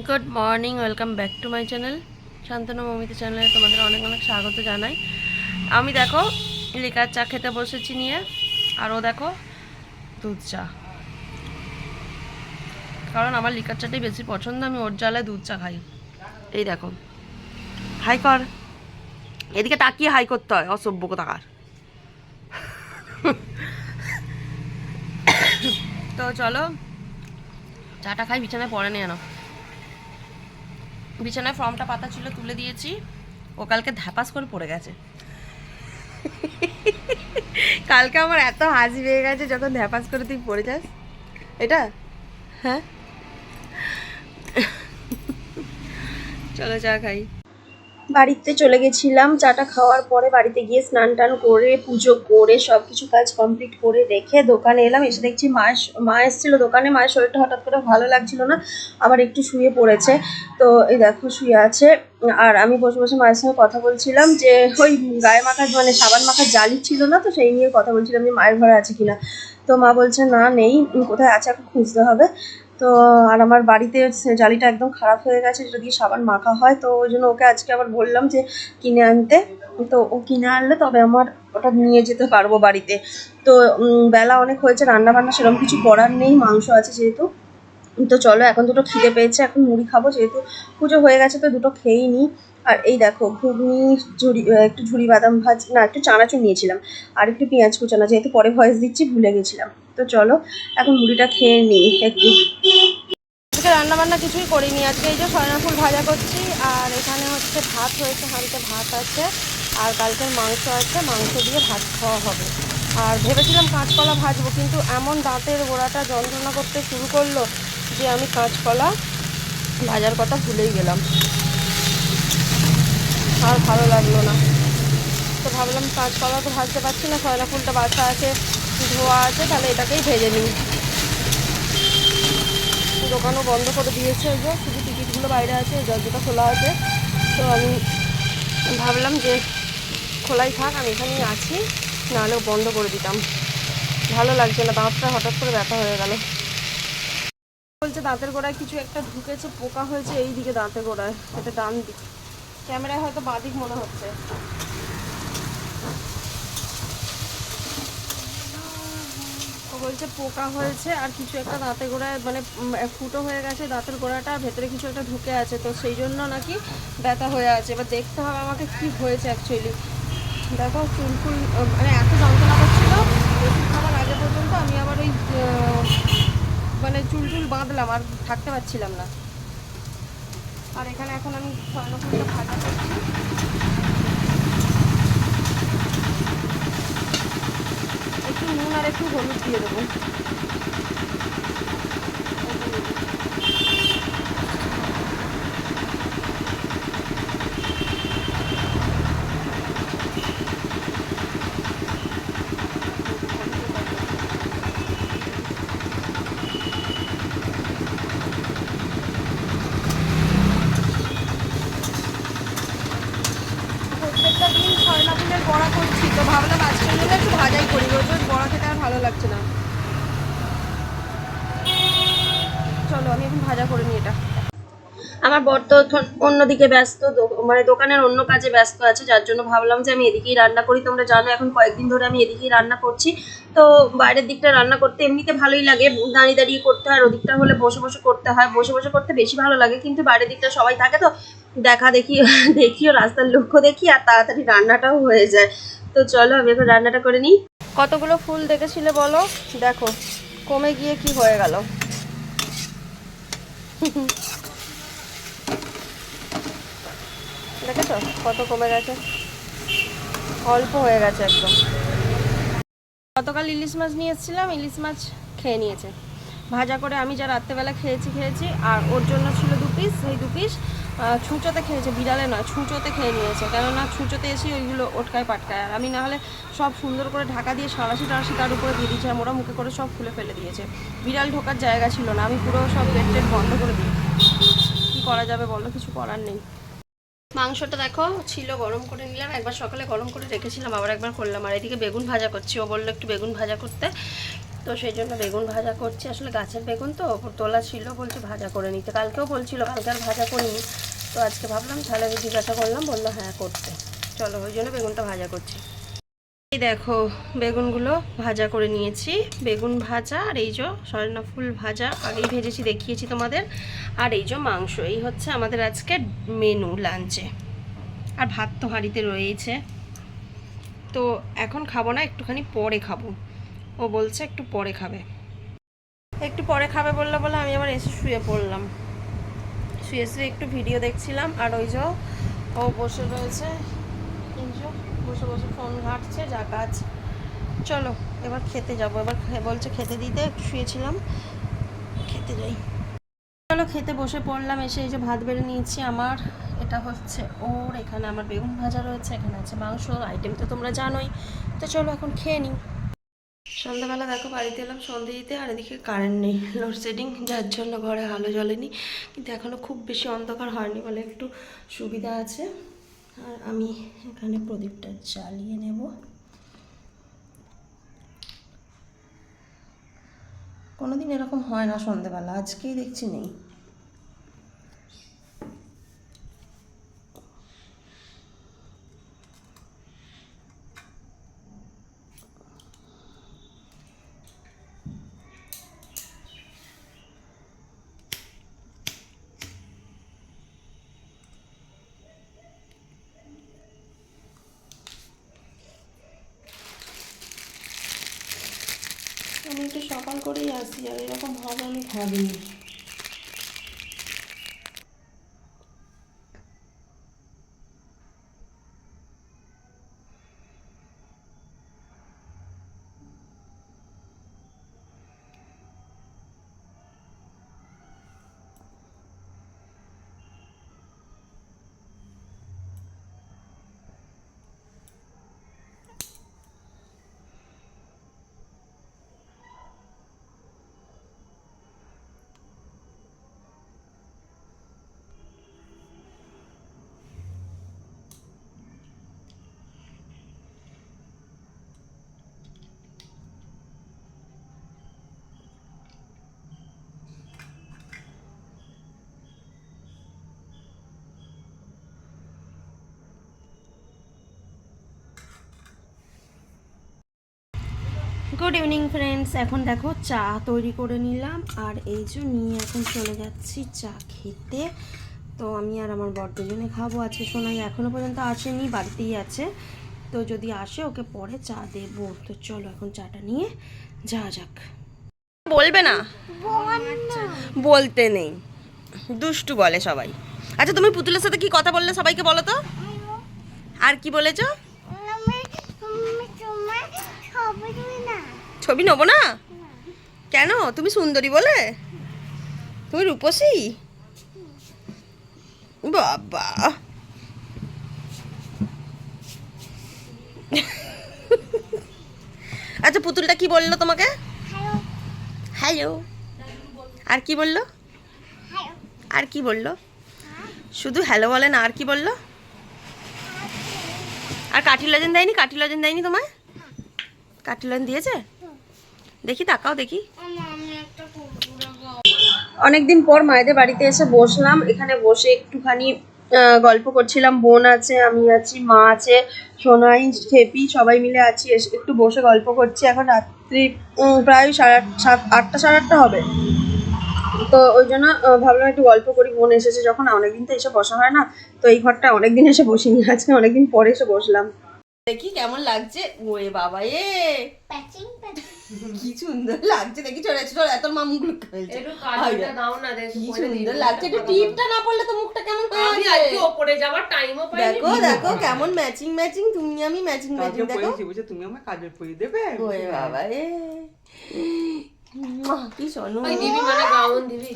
Good morning, welcome back to my channel Shantanu Mamita চ্যানেলে তোমাদের অনেক অনেক স্বাগত জানাই। আমি দেখো লিকার চা খেতে বসেছি নিয়ে, আর ও দেখো দুধ চা, কারণ আমার লিকার চাটাই বেশি পছন্দ। আমি ওর জ্বালায় দুধ চা খাই। এই দেখো, হাই কর, এদিকে তাকিয়ে হাই করতে হয়, অসভ্য কোথাকার। তো চলো চাটা খাই, বিছানায় পড়ে নিয়ে আনো। বিছানায় ফর্মটা পাতা ছিল, তুলে দিয়েছি। ও কালকে ধ্যাপাস করে পড়ে গেছে। কালকে আমার এত হাসি পেয়ে গেছে যখন ধ্যাপাস করে তুই পড়ে যাস। এটা হ্যাঁ, চলো চা খাই। বাড়িতে চলে গেছিলাম। চাটা খাওয়ার পরে বাড়িতে গিয়ে স্নান টান করে পুজো করে সব কিছু কাজ কমপ্লিট করে রেখে দোকানে এলাম। এসে দেখছি মা এসেছিলো দোকানে। মায়ের শরীরটা হঠাৎ করে ভালো লাগছিল না, আবার একটু শুয়ে পড়েছে। তো এই দেখো শুয়ে আছে, আর আমি বসে বসে মায়ের সঙ্গে কথা বলছিলাম যে ওই গায়ে মাখার মানে সাবান মাখার জালি ছিল না, তো সেই নিয়ে কথা বলছিলাম যে মায়ের ঘরে আছে কিনা। তো মা বলছে না নেই, কোথায় আছে এখন খুঁজতে হবে। তো আর আমার বাড়িতে জালিটা একদম খারাপ হয়ে গেছে, যেটা দিয়ে সাবান মাখা হয়। তো ওই জন্য ওকে আজকে আবার বললাম যে কিনে আনতে। তো ও কিনে আনলে তবে আমার ওটা নিয়ে যেতে পারবো বাড়িতে। তো বেলা অনেক হয়েছে, রান্না বান্না সেরকম কিছু করার নেই, মাংস আছে যেহেতু। তো চলো এখন দুটো খিদে পেয়েছে, এখন মুড়ি খাবো, যেহেতু পুজো হয়ে গেছে তো দুটো খেয়েই নিই। আর এই দেখো ঘুগনি, একটু ঝুরি বাদাম না একটু চানাচুর নিয়েছিলাম, আর একটু পেঁয়াজ কুচানো, যেহেতু পরে ভয়েস দিচ্ছি ভুলে গেছিলাম। তো চলো এখন মুড়িটা খেয়ে নিই একটু। আজকে রান্না বান্না কিছুই করিনি। আজকে এই যে সয়না ফুল ভাজা করছি, আর এখানে হচ্ছে ভাত হয়েছে, হাঁড়িতে ভাত আছে, আর কালকের মাংস আছে, মাংস দিয়ে ভাত খাওয়া হবে। আর ভেবেছিলাম কাঁচকলা ভাজবো, কিন্তু এমন দাঁতের গোড়াটা যন্ত্রণা করতে শুরু করলো যে আমি কাঁচকলা ভাজার কথা ভুলেই গেলাম, আর ভালো লাগলো না। তো ভাবলাম কাঁচকলা তো ভাজতে পারছি না, সয়না ফুলটা বাছা আছে, ধোয়া আছে, তাহলে এটাকেই ভেজে নিই। দোকানও বন্ধ করে দিয়েছে, ওই যে শুধু টিকিটগুলো বাইরে আছে, দরজাটা খোলা আছে। তো আমি ভাবলাম যে খোলাই থাক, আমি এখানেই আছি, নাহলেও বন্ধ করে দিতাম। ভালো লাগছে না, দাঁতটা হঠাৎ করে ব্যথা হয়ে গেল। বলছে দাঁতের গোড়ায় কিছু একটা ঢুকেছে, পোকা হয়েছে এই দিকে দাঁতের গোড়ায়, এটা ডান দিক। ক্যামেরায় হয়তো বাঁ দিক মনে হচ্ছে। ও বলছে পোকা হয়েছে আর কিছু একটা দাঁতের গোড়ায়, মানে ফুটো হয়ে গেছে দাঁতের গোড়াটা, ভেতরে কিছু একটা ঢুকে আছে, তো সেই জন্য নাকি ব্যথা হয়ে আছে। এবার দেখতে হবে আমাকে কি হয়েছে অ্যাকচুয়ালি। দেখো চুলফুল মানে এত যন্ত্রণা করছিল, ওষুধ খাবার আগে পর্যন্ত আমি আবার ওই মানে চুল বাঁধলাম, আর থাকতে পারছিলাম না। আর এখানে এখন আমি স্বর্ণফুলটা ভাজা করছি। একটু নুন আর একটু হলুদ দিয়ে দেবো। প্রত্যেকটা দিন সয়না ফুলের বড়া করছি, তো ভাবলাম আজকের জন্য একটু ভাজাই করি, রোজ রোজ বড়া খেতে আর ভালো লাগছে না। চলো আমি এখন ভাজা করে নিই এটা। আমার বর তো অন্যদিকে ব্যস্ত, মানে দোকানের অন্য কাজে ব্যস্ত আছে, যার জন্য ভাবলাম যে আমি এদিকেই রান্না করি। তোমরা জানো এখন কয়েকদিন ধরে আমি এদিকেই রান্না করছি। তো বাইরের দিকটা রান্না করতে এমনিতে ভালোই লাগে, দাঁড়িয়ে দাঁড়িয়ে করতে হয়, আর ওদিকটা হলে বসে বসে করতে হয়। বসে বসে করতে বেশি ভালো লাগে, কিন্তু বাইরের দিকটা সবাই থাকে তো দেখা দেখি দেখিও, রাস্তার লোকও দেখি, আর তাড়াতাড়ি রান্নাটাও হয়ে যায়। তো চলো আমি এখন রান্নাটা করে নিই। কতগুলো ফুল দেখেছিলে বলো, দেখো কমে গিয়ে কি হয়ে গেল। দেখেছো কত কমে গেছে, অল্প হয়ে গেছে একদম। গতকাল ইলিশ মাছ নিয়ে এসেছিলাম, ইলিশ মাছ খেয়ে নিয়েছে ভাজা করে। আমি যা রাত্রেবেলা খেয়েছি, আর ওর জন্য ছিল 2 পিস, সেই 2 পিস ছুঁচোতে খেয়েছে, বিড়ালে নয়, ছুঁচোতে খেয়ে নিয়েছে। কেননা ছুঁচোতে এসে ওইগুলো ওটকায় পাটকায়, আর আমি না হলে সব সুন্দর করে ঢাকা দিয়ে সাঁড়াশি টাড়াশি তার উপরে দিয়ে দিয়েছিলাম, ওরা মুখে করে সব খুলে ফেলে দিয়েছে। বিড়াল ঢোকার জায়গা ছিল না, আমি পুরো সব গেট টেট বন্ধ করে দিই। কী করা যাবে বলো, কিছু করার নেই। মাংসটা দেখো ছিল, গরম করে নিলাম, একবার সকালে গরম করে রেখেছিলাম, আবার একবার করলাম। আর এদিকে বেগুন ভাজা করছি, ও বললো একটু বেগুন ভাজা করতে। তো সেই জন্য বেগুন ভাজা করছি। আসলে গাছের বেগুন তো তোলা ছিল, বলছে ভাজা করে নিতে। কালকেও বলছিল, কালকে আর ভাজা করিনি। তো আজকে ভাবলাম তাহলে জিজ্ঞাসা করলাম, বললো হ্যাঁ করতে। চলো, ওই জন্য বেগুনটা ভাজা করছি। এই দেখো বেগুনগুলো ভাজা করে নিয়েছি। বেগুন ভাজা আর এই যে সজনা ফুল ভাজা আগেই ভেজেছি, দেখিয়েছি তোমাদের। আর এই যে মাংস, এই হচ্ছে আমাদের আজকে মেনু লাঞ্চে। আর ভাত তো হাঁড়িতে রয়েছে। তো এখন খাবো না, একটুখানি পরে খাবো। ও বলছে একটু পরে খাবে, একটু পরে খাবে বললো বলে আমি আবার এসে শুয়ে পড়লাম। শুয়ে শুয়ে একটু ভিডিও দেখছিলাম। আর ওই যে ও বসে রয়েছে, বসে বসে ফোন ঘাঁটছে, যা কাজ। চলো এবার খেতে যাবো। এবার বলছে খেতে দিতে, শুয়েছিলাম, খেতে যাই। চলো খেতে বসে পড়লাম। এসে এই যে ভাত বেড়ে নিয়েছি আমার, এটা হচ্ছে ওর, এখানে আমার বেগুন ভাজা রয়েছে, এখানে আছে মাংস। আইটেম তো তোমরা জানোই। তো চলো এখন খেয়ে নিই। সন্ধ্যাবেলা দেখো বাড়িতে এলাম সন্ধ্যে দিতে, আর এদিকে কারেন্ট নেই, লোডশেডিং, যার জন্য ঘরে আলো জ্বলেনি। কিন্তু এখনও খুব বেশি অন্ধকার হয়নি বলে একটু সুবিধা আছে। আর আমি এখানে প্রদীপটা জ্বালিয়ে নেব। কোনোদিন এরকম হয় না সন্ধ্যেবেলা, আজকেই দেখছি নেই। আমি একটু সকাল করেই আসি, আর এরকম হবে আমি ভাবিনি। গুড ইভিনিং ফ্রেন্ডস, এখন দেখো চা তৈরি করে নিলাম। আর এই যে নিয়ে এখন চলে যাচ্ছি চা খেতে। তো আমি আর আমার বর দুজনে খাবো। আজকে সোনাই এখনও পর্যন্ত আসেনি, বাড়িতেই আছে। তো যদি আসে ওকে পরে চা দেবো। তো চলো এখন চাটা নিয়ে যাওয়া যাক। বলবে না, বলতে নেই, দুষ্টু বলে সবাই। আচ্ছা তুমি পুতুলের সাথে কি কথা বললে সবাইকে বলো তো, আর কি বলেছো? ছবি নেবো না কেন? তুমি সুন্দরী বলে? তুমি রূপসী? বাবা, আচ্ছা পুতুলটা কি বললো তোমাকে? হ্যালো। আর কি বললো? আর কি বললো? শুধু হ্যালো বলে না, আর কি বললো? আর কাঠি লজেন দেয়নি? কাঠি লজেন দেয়নি তোমায়? কাঠি লজেন দিয়েছে? দেখি, তাকাও দেখি। অনেকদিন পর মায়েদের বাড়িতে এসে বসলাম। এখানে বসে একটুখানি গল্প করছিলাম। বোন আছে, আমি আছি, মা আছে, সোনাই, খেপি, সবাই মিলে আছি। এসে একটু বসে গল্প করছি। এখন রাত্রি প্রায় 8:30 সাড়ে 8টা হবে। তো ওই জন্য ভাবলাম একটু গল্প করি। বোন এসেছে যখন, অনেকদিন তো এসে বসা হয় না। তো এই ঘরটা অনেকদিন এসে বসিনি, আজকে অনেকদিন পরে এসে বসলাম। দেখি কেমন লাগছে। ওরে বাবা, কি সুন্দর লাগছে দেখি। চলে চলে এত মামুগুলো খেলছে, একটু কাজটা দাও না, কি সুন্দর লাগছে। একটু টিপটা না পড়লে তো মুখটা কেমন আমি হয়ে আজকে ওপরে যাওয়ার টাইমও পাইনি। দেখো দেখো কেমন ম্যাচিং ম্যাচিং, তুমি আমি ম্যাচিং ম্যাচিং। দেখো তুমি আমার কাজের পরিয়ে দেবে। ওরে বাবা কি সোনু। ওই দিবি মানে গাউন দিবি।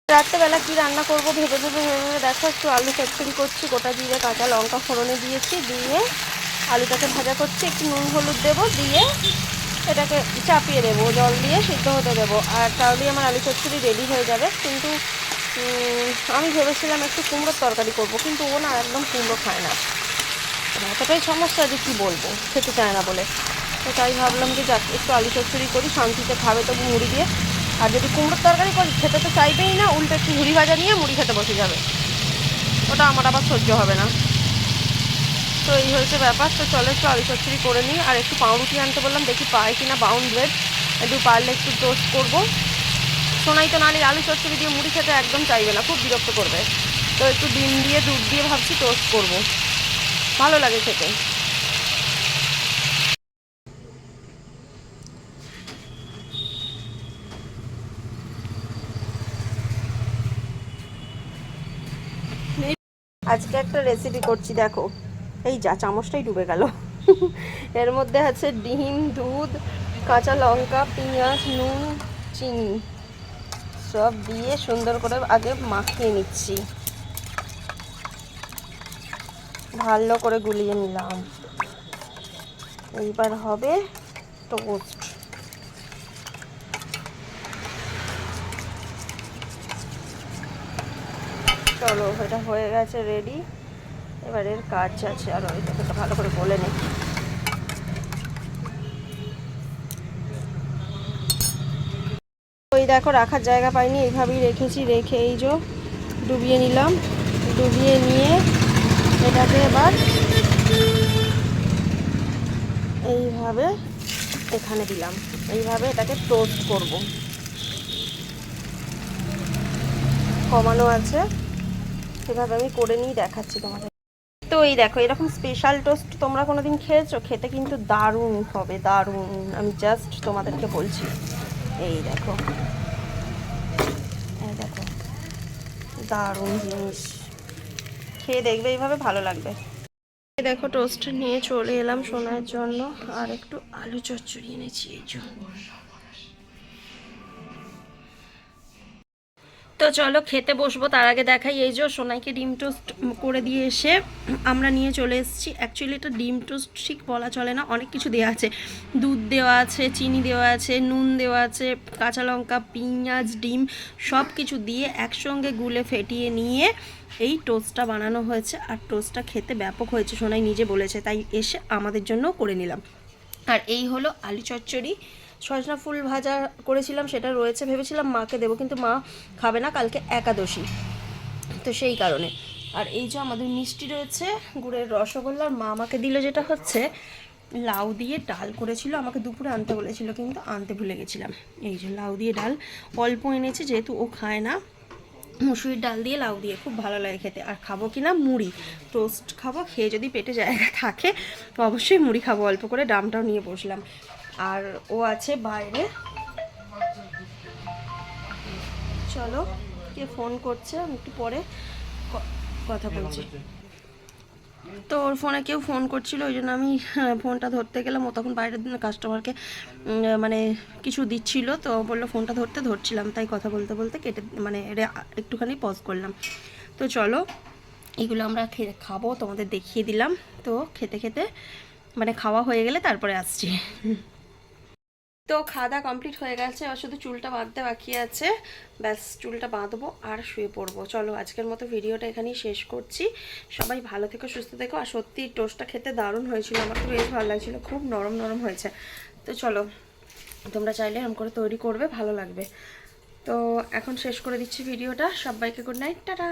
রাত্রেবেলা কি রান্না করবো ভেবে ভেবে দেখো একটু আলু চচ্চড়ি করছি। গোটা জিরে কাঁচা লঙ্কা ফোড়নে দিয়েছি, দিয়ে আলুটাকে ভাজা করছি। একটু নুন হলুদ দেবো, দিয়ে এটাকে চাপিয়ে দেবো, জল দিয়ে সিদ্ধ হতে দেবো। আর তাহলেই আমার আলু চচ্চড়ি রেডি হয়ে যাবে। কিন্তু আমি ভেবেছিলাম একটু কুমড়োর তরকারি করব, কিন্তু ও না একদম কুমড়ো খায় না। এতটাই সমস্যা যে কী বলবো, খেতে চায় না বলে। তো তাই ভাবলাম যে যাক একটু আলু চচ্চড়ি করি, শান্তিতে খাবে তবু মুড়ি দিয়ে। আর যদি কুমড়োর তরকারি করি খেতে তো চাইবেই না, উল্টো একটু ঝুড়ি ভাজা নিয়ে মুড়ি খেতে বসে যাবে, ওটা আমার আবার সহ্য হবে না। তো এই হয়েছে ব্যাপার। তো চলো একটু আলু চচ্চড়ি করে নিই। আর একটু পাউরুটি আনতে বললাম, দেখি পাই কিনা ব্রাউন ব্রেড, একটু পারলে একটু টোস্ট করবো। সোনাই তো নালি আলু চচ্চড়ি দিয়ে মুড়ি খেতে একদম চাইবে না, খুব বিরক্ত করবে। তো একটু ডিম দিয়ে দুধ দিয়ে ভাবছি টোস্ট করব, ভালো লাগে খেতে। আজকে একটা রেসিপি করছি, দেখো এই যা চামচটাই ডুবে গেল। এর মধ্যে আছে ডিম, দুধ, কাঁচা লঙ্কা, পেঁয়াজ, নুন, চিনি সব দিয়ে সুন্দর করে আগে মাখিয়ে নিচ্ছি, ভালো করে গুলিয়ে নিলাম। এইবার হবে টোস্ট। চলো এটা হয়ে গেছে রেডি, এবার এর কাজ আছে আর এটাকে ভালো করে গলে নিই। ওই দেখো রাখার জায়গা পাইনি, এইভাবেই রেখেছি, রেখে এই যে ডুবিয়ে নিলাম, ডুবিয়ে নিয়ে এটাকে এবার এইভাবে এখানে দিলাম, এইভাবে এটাকে টোস্ট করব। কমানো আছে, সেভাবে আমি করে নিয়ে দেখাচ্ছি তোমাদের। তো এই দেখো এরকম স্পেশাল টোস্ট তোমরা কোনোদিন খেয়েছো? খেতে কিন্তু দারুণ হবে, দারুণ, আমি জাস্ট তোমাদেরকে বলছি। এই দেখো, এই দেখো দারুণ জিনিস, খেয়ে দেখবে এইভাবে ভালো লাগবে। এই দেখো টোস্ট নিয়ে চলে এলাম সোনার জন্য, আর একটু আলু চচ্চড়ি এনেছি এই জন্য। তো চলো খেতে বসবো, তার আগে দেখাই এই যে সোনাইকে ডিম টোস্ট করে দিয়ে এসে আমরা নিয়ে চলে এসেছি। অ্যাকচুয়ালি এটা ডিম টোস্ট ঠিক বলা চলে না, অনেক কিছু দেওয়া আছে, দুধ দেওয়া আছে, চিনি দেওয়া আছে, নুন দেওয়া আছে, কাঁচা লঙ্কা, পেঁয়াজ, ডিম সব কিছু দিয়ে একসঙ্গে গুলে ফেটিয়ে নিয়ে এই টোস্টটা বানানো হয়েছে। আর টোস্টটা খেতে ব্যাপক হয়েছে, সোনাই নিজে বলেছে, তাই এসে আমাদের জন্য করে নিলাম। আর এই হলো আলু চচ্চড়ি, সজনা ফুল ভাজা করেছিলাম সেটা রয়েছে, ভেবেছিলাম মাকে দেবো কিন্তু মা খাবে না, কালকে একাদশী, তো সেই কারণে। আর এই যে আমাদের মিষ্টি রয়েছে, গুড়ের রসগোল্লার মা আমাকে দিল যেটা হচ্ছে লাউ দিয়ে ডাল করেছিল, আমাকে দুপুরে আনতে বলেছিল কিন্তু আনতে ভুলে গেছিলাম। এই যে লাউ দিয়ে ডাল অল্প এনেছে, যেহেতু ও খায় না মুসুরির ডাল দিয়ে লাউ দিয়ে, খুব ভালো লাগে খেতে। আর খাবো কিনা মুড়ি, টোস্ট খাবো, খেয়ে যদি পেটে জায়গা থাকে তো অবশ্যই মুড়ি খাবো, অল্প করে ডামটাও নিয়ে বসলাম। আর ও আছে বাইরে, চলো কে ফোন করছে আমি একটু পরে কথা বলছি। তো ওর ফোনে কেউ ফোন করছিল, ওই জন্য আমি ফোনটা ধরতে গেলাম, ও তখন বাইরের দিন কাস্টমারকে মানে কিছু দিচ্ছিল, তো বললো ফোনটা ধরছিলাম, তাই কথা বলতে বলতে কেটে মানে একটুখানি পজ করলাম। তো চলো এগুলো আমরা খাবো, তোমাদের দেখিয়ে দিলাম। তো খেতে খেতে মানে খাওয়া হয়ে গেলে তারপরে আসছি। তো খাওয়া দাওয়া কমপ্লিট হয়ে গেছে, আর শুধু চুলটা বাঁধতে বাকি আছে, ব্যাস চুলটা বাঁধবো আর শুয়ে পড়বো। চলো আজকের মতো ভিডিওটা এখানেই শেষ করছি, সবাই ভালো থেকো, সুস্থ থেকো। আর সত্যি টোস্টটা খেতে দারুণ হয়েছিল, আমার তো বেশ ভালো লাগছিল, খুব নরম নরম হয়েছে। তো চলো তোমরা চাইলে এরকম করে তৈরি করবে, ভালো লাগবে। তো এখন শেষ করে দিচ্ছি ভিডিওটা, সবাইকে গুড নাইট, টাটা।